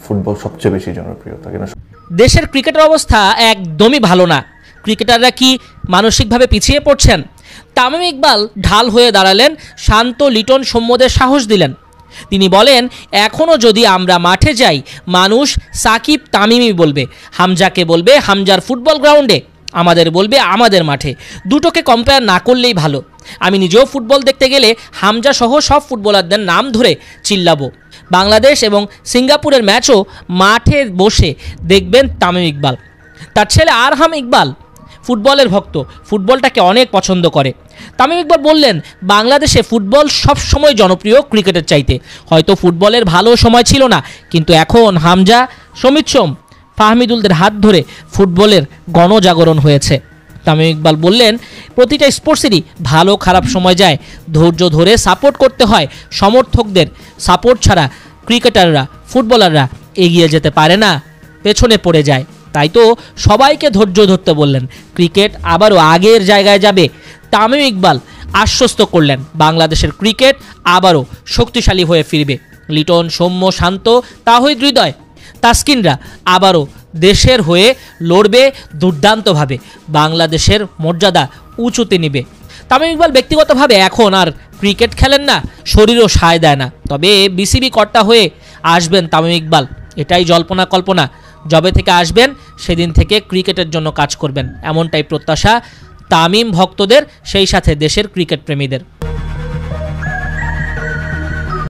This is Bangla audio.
ফুটবল সবচেয়ে বেশি জনপ্রিয়, তাকে না? দেশের ক্রিকেটের অবস্থা একদমই ভালো না। ক্রিকেটাররা কি মানসিকভাবে পিছিয়ে পড়ছেন? তামিম ইকবাল ঢাল হয়ে দাঁড়ালেন, শান্ত লিটন সৌম্যদের সাহস দিলেন। তিনি বলেন, এখনও যদি আমরা মাঠে যাই মানুষ সাকিব তামিমই বলবে, হামজাকে বলবে হামজার ফুটবল গ্রাউন্ডে, আমাদের বলবে আমাদের মাঠে। দুটোকে কম্পেয়ার না করলেই ভালো। আমি নিজেও ফুটবল দেখতে গেলে হামজা সহ সব ফুটবলারদের নাম ধরে চিল্লাবো। বাংলাদেশ এবং সিঙ্গাপুরের ম্যাচও মাঠে বসে দেখবেন তামিম ইকবাল। তার ছেলে আরহাম ইকবাল ফুটবলের ভক্ত, ফুটবলটাকে অনেক পছন্দ করে। তামিম ইকবাল বললেন, বাংলাদেশে ফুটবল সব সময় জনপ্রিয় ক্রিকেটের চাইতে। হয়তো ফুটবলের ভালো সময় ছিল না, কিন্তু এখন হামজা, সমিত সোম, ফাহমিদুলদের হাত ধরে ফুটবলের গণজাগরণ হয়েছে। তামিম ইকবাল বললেন, প্রতিটা স্পোর্টসেরই ভালো খারাপ সময় যায়, ধৈর্য ধরে সাপোর্ট করতে হয়। সমর্থকদের সাপোর্ট ছাড়া ক্রিকেটাররা, ফুটবলাররা এগিয়ে যেতে পারে না, পেছনে পড়ে যায়। তাই তো সবাইকে ধৈর্য ধরতে বললেন। ক্রিকেট আবারও আগের জায়গায় যাবে। তামিম ইকবাল আশ্বস্ত করলেন, বাংলাদেশের ক্রিকেট আবারও শক্তিশালী হয়ে ফিরবে। লিটন, সৌম্য, শান্ত, তাহিদ হৃদয়, তাসকিনরা আবারও দেশের হয়ে লড়বে দুর্দান্তভাবে, বাংলাদেশের মর্যাদা উঁচুতে নিবে। তামিম ইকবাল ব্যক্তিগতভাবে এখন আর ক্রিকেট খেলেন না, শরীরও সায় দেয় না। তবে বিসিবি কর্তা হয়ে আসবেন তামিম ইকবাল, এটাই জল্পনা কল্পনা। যবে থেকে আসবেন সেদিন থেকে ক্রিকেটের জন্য কাজ করবেন, এমনটাই প্রত্যাশা তামিম ভক্তদের, সেই সাথে দেশের ক্রিকেট প্রেমীদের।